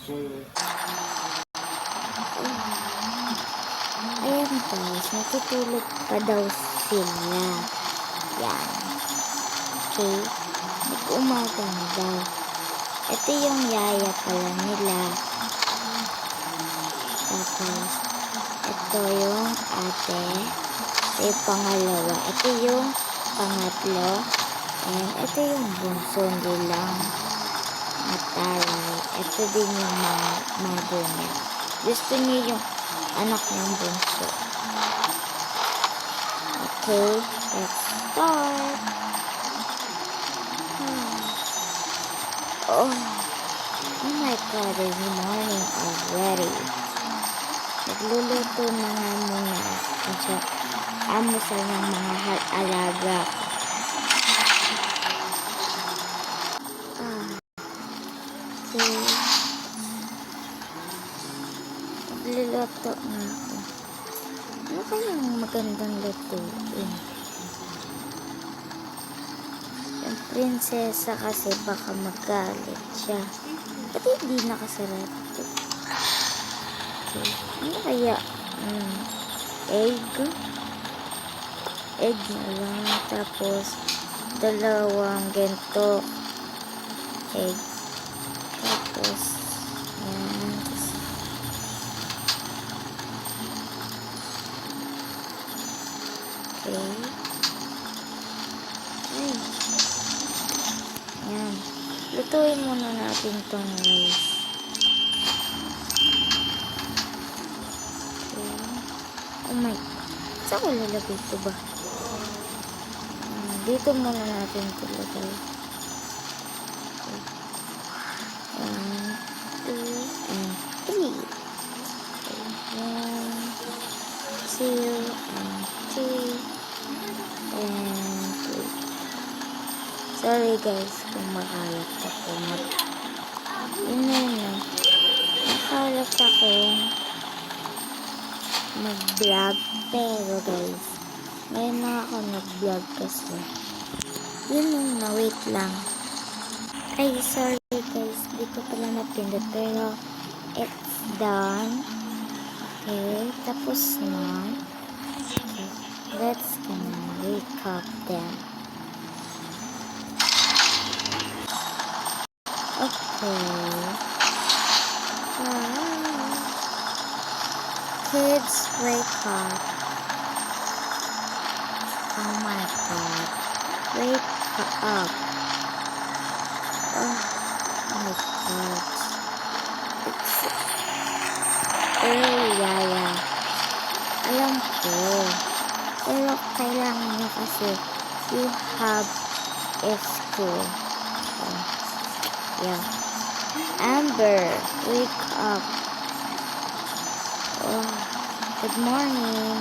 Ayan guys, natutulog pa daw sila. Yan. Okay. Nag-umaga na daw. Ito yung yaya pala nila. Tapos, ito yung ate. Ito yung pangalawa. Ito yung pangatlo. And ito yung bunso nilang mataray. Ito din yung mother niya. Gusto niya yung anak niyang bunso. Okay, let's start. Oh my God, it's morning already. Nagluluto na nga muna ako. Amusal ng mga alaga ko. Okay. Nagluluto nga ako. Ano kayang magandang lutuin? Yung prinsesa kasi baka magalit siya. Pati hindi nakasarap ito. Okay. Ano kaya? Egg? Egg na lang. Tapos, dalawang gento. Egg. Tapos, yan. Okay. Ay. Yan. Lutuin muna natin tong rice. Okay. Oh my. Saan ko lalagay ito ba? Dito muna natin ito lagay. Okay. 1, 2, and 3. Okay. 1, 2, and 3. And 3. Sorry guys kung makalat ako. Yun na. Makalat ako mag-vlog. Pero guys, ngayon na ako nag-vlog kasi. Yun na, wait lang. Ay, sorry guys. Di ko pala napindot. Pero, it's done. Okay, tapos na. Okay, let's gonna wake up them. Okay. Kids, wake up. Oh my God. Wake up. Oh my God. It's early, yaya. Alam ko. Pero kailangan nyo kasi you have a school. Oh. Yeah. Amber, wake up. Oh, good morning.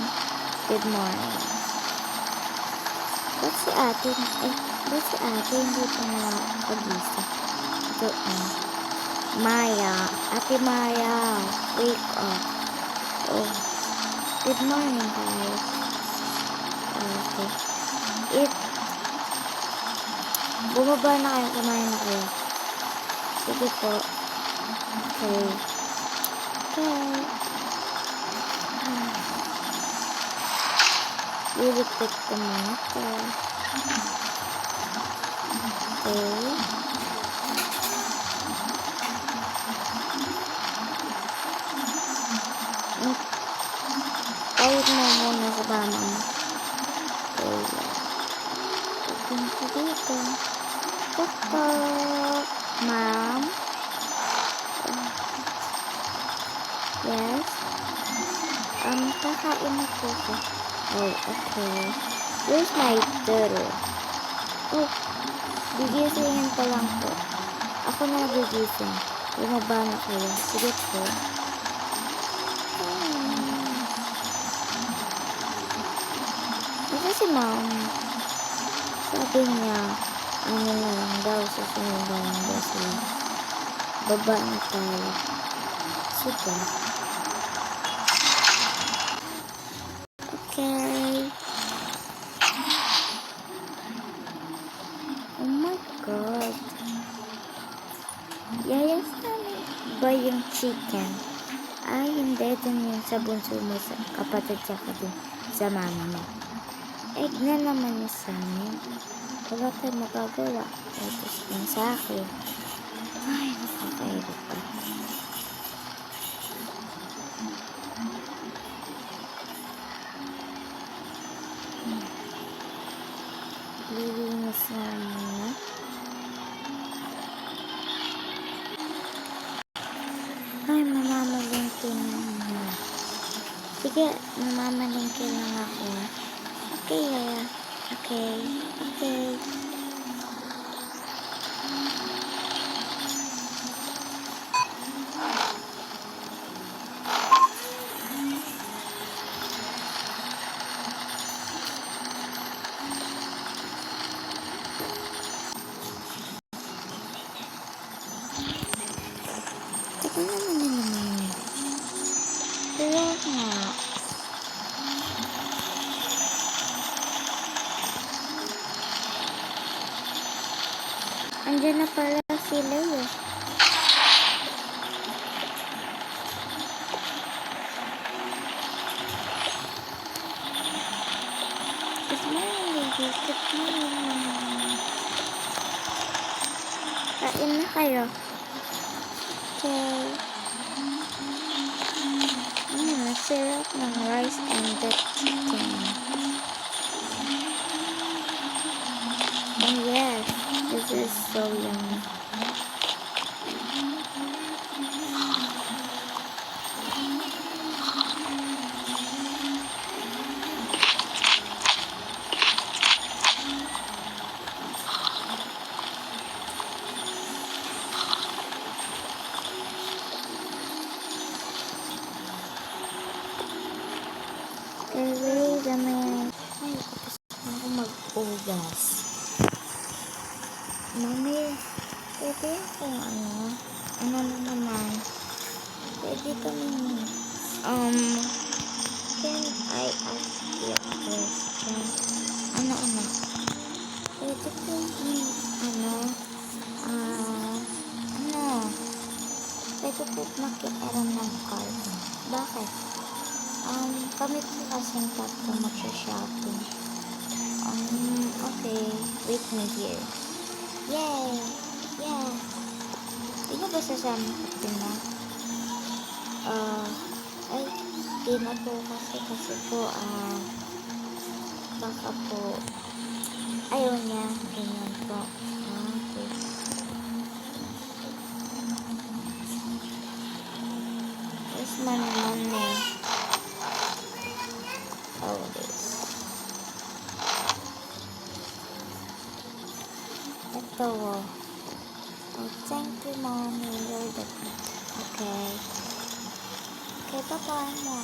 Good morning. Ba't si ate? Ba't si ate hindi pa na pag-isa? Ito, Maya. Ate Maya, wake up. Oh, good morning, guys. Okay. Bumaba na kayo, kumain na kayo. Sige po. Okay. Okay. Lilikit ko muna ito. Okay. Kahit mo muna sa mama mo. Okay. Tingin ko dito. Tok-tok. Ma'am? Yes? Kakain na po ko. Oh, okay. Where's my daughter? Oh, gigisingin pa lang po. Ako na gigising. Bumaba na kayo. Sige po. Kasi si mom, sabi niya, ano na lang daw, susunod na lang daw sila. Baba na tayo. Sige. Okay. Oh my God. Yaya, saan? Ba yung chicken? Ay, hindi. Dun yun sa bunso mo, sa kapatid tsaka dun sa mama mo. Egg na naman yung sa amin. Wala tayong magagawa. Utos lang sa akin. Ay, nakakairot ka. Lilinis na muna. Ay, mamamalingki na muna. Sige, mamamalingki lang ako. Okay, Yaya. Okay. Okay. Teka naman na naman. Kaya nga. Andiyan na pala sila eh. Good morning, baby. Good morning. Kain na kayo. Okay. Sarap ng rice and the chicken. And yes, this is so yummy. Wait a minute. Ay, tapos na ako mag-ugas. Mami, pwede kung ano na naman. Pwede kami, can I ask you a question? Ano? Pwede kung, pwede po makiaram ng card. Bakit? Kami po kasing tatlo magsha-shopping. Okay. Wait me here. Yay! Yeah! Di ba sasama ko din na? Ay, di na po kasi po, baka po, ayaw niya, ganyan po. Okay. Where's my money? Oh, this. Ito, oh. Oh, thank you, Mommy. You're the good. Okay. Okay, bye-bye, Mo.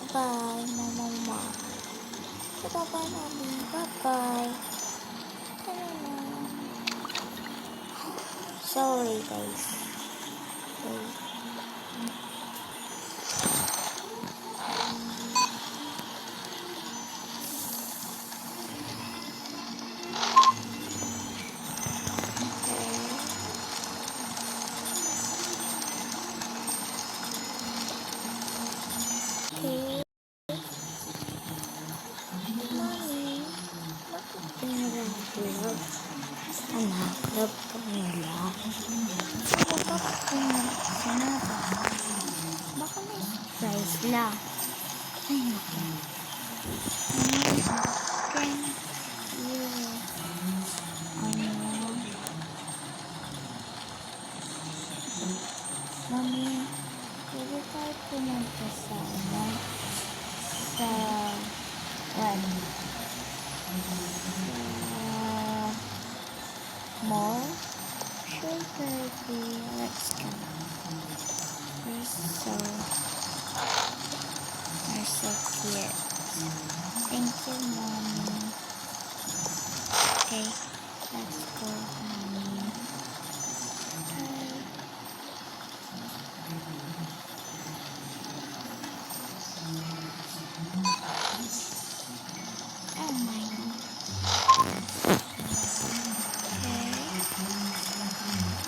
Bye, Mama. Bye-bye, Mommy. Bye-bye. Sorry, guys. Okay. Mommy, bakit pinag-love? Anak, love ka nila. Bakit pinag-sinata? Baka may surprise lang. Ay, naku. Can you, Mami, pwede tayo pumunta sa, sa, mall? Sure, baby. Let's go. You're so cute. Thank you, Mommy. Okay, let's go, Mommy. Okay. Oh my God. Okay.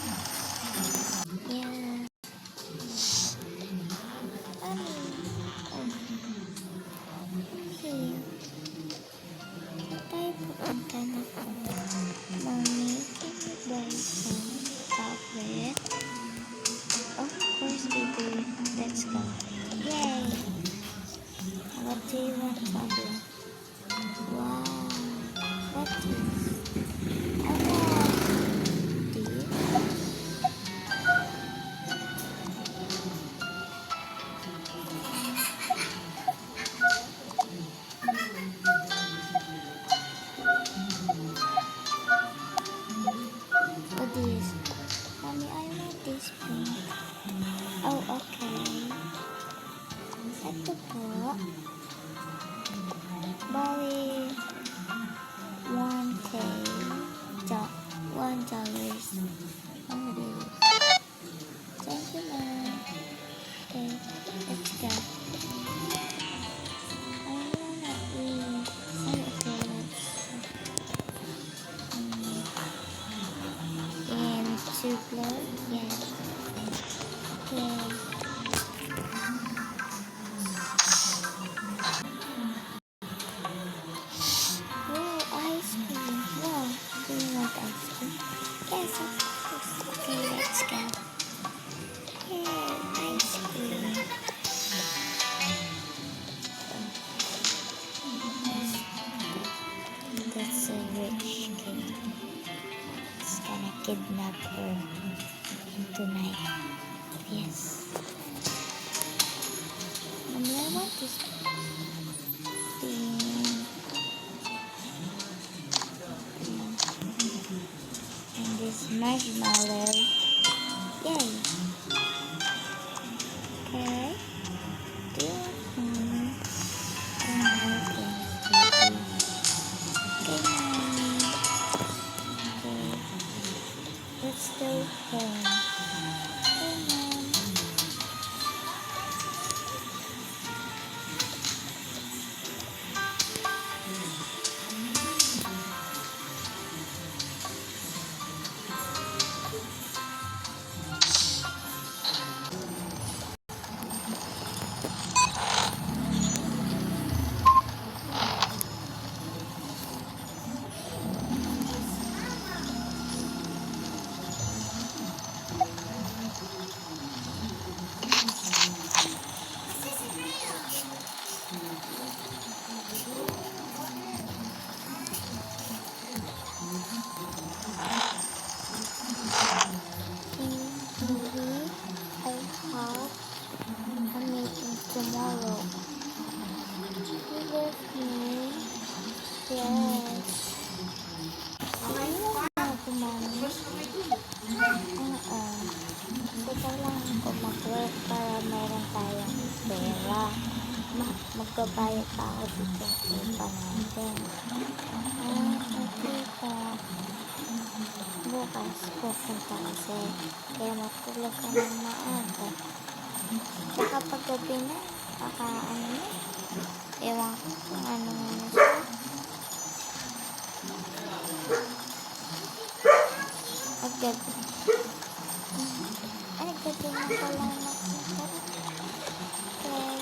tablet. Of course we do. Let's go. Yay! What do you want, Pablo? Wow! What is? I want this. Oh, this. Mommy, I want this pink. Oh, okay. Ito po. Bali, 1K. $1. Oh, this. Thank you, Mom. Okay, let's go. I wanna eat. Oh, okay, let's in 2 plates? Yes. Okay. Wow, ice cream. Wow, do you want ice cream? Yes, of course. Okay, let's go. Yay, ice cream. That's a rich kid. It's gonna kidnap her tonight. Yes. Mommy, I want this thing. And this marshmallow. Yay. Okay. Do you want Mommy? Okay, Mommy. Okay. Let's go home. Okay, Mom. I'm meeting tomorrow. You love me? Yes. Ayun na ako, Mommy. Oo. So, kailangan ko mag-work para meron tayong pera. Magbabayad pa ako dito sa upa natin. Okay po. Bukas pupunta kasi. Kaya matulog ka ng maaga. Tsaka pag gabi na, baka ano na, ewan ko kung ano na siya. At gabi. Ay, gabi na pala nakita. Okay.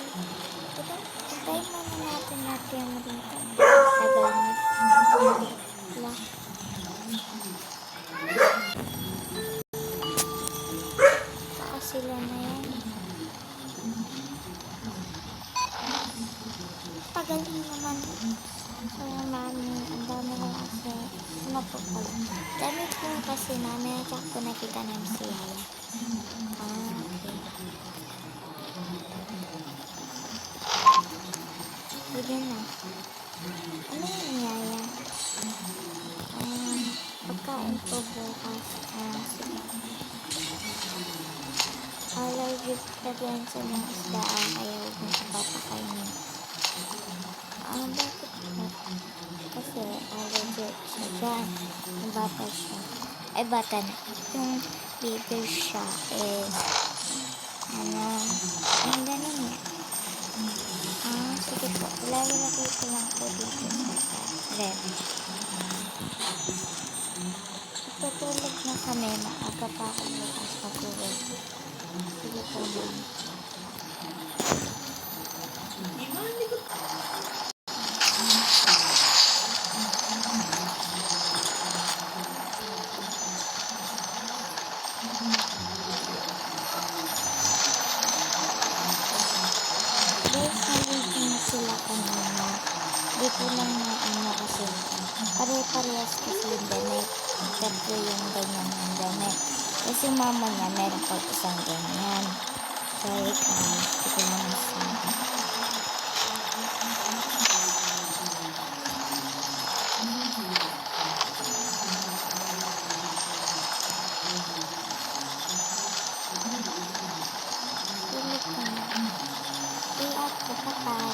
Hintay muna natin natin mo dito. Tagal na. Wala. Baka sila na yan. Tagal din naman. Kaya mami, ang dami na kasi. Ano po pala? Dami po kasi mami. Tsaka ko nakita namin si Yaya. Okay. Sige na. Ano yung Yaya? Pagkain po bukas. Sige. Allergic ka din sa mga isda. Kaya huwag mo siya papakainin. Bakit ba? Kasi allergic siya dyan. Yung bata siya. Ay, bata na. Yung bigger siya is yung ganun niya. Sige po. Ilalagay ko lang po dito sa ref. Tutulog na kami. Maaga pa ako bukas pag-uwi. Sige po, ma'am. Guys, nag-waiting na sila kanina. Di ko lang na ano kasi pare-parehas kasi yung damit. Tatlo yung ganyan yung damit. Kasi mama niya meron pag isang ganyan. Sorry guys, di ko lang masabi. Tulog ka na. Ate, patay.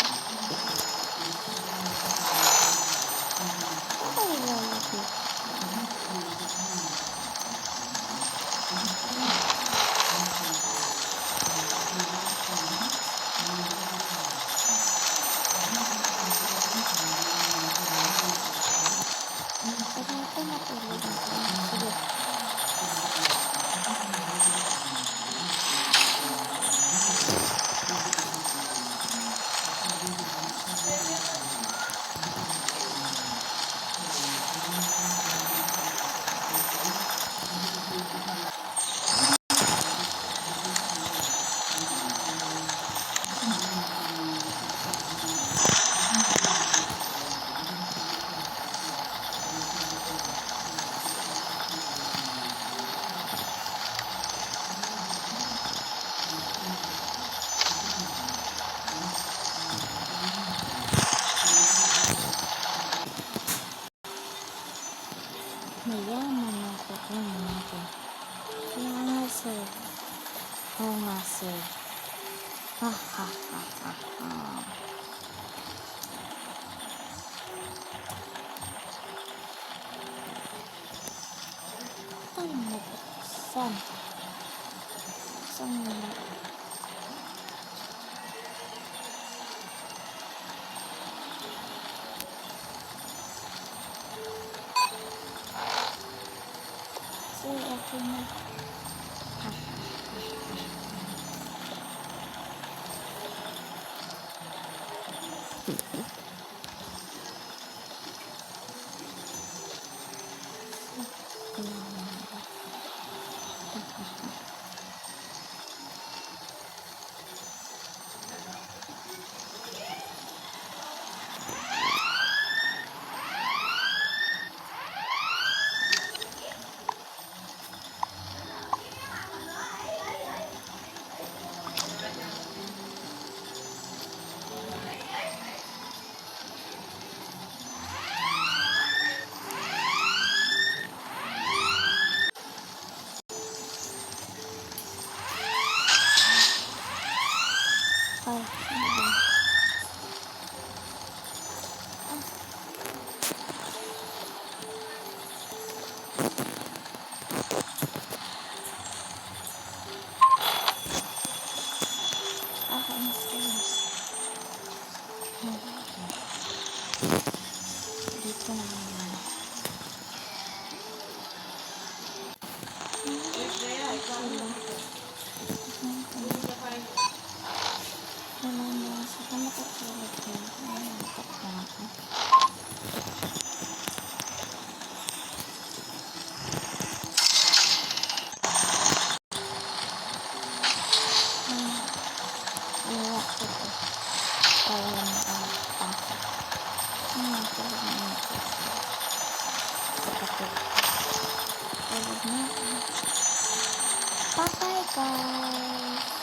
Okay, lolo dito. Ternyata matulog na ako. Sige. Mayaman ako natin. Kaya nga sir. Oo nga sir. Ha ha ha ha ha. Ay, nabuksan. Saan nila? Sir, okay na. Ha ha ha ha. Ay, ano? Dito naman yan. Wala na. Saka nakatulog na. Nakatulog na ako. Iwa ko to. Para lang makapasok. Tulog na ako. Tulog na ako. Bye-bye guys.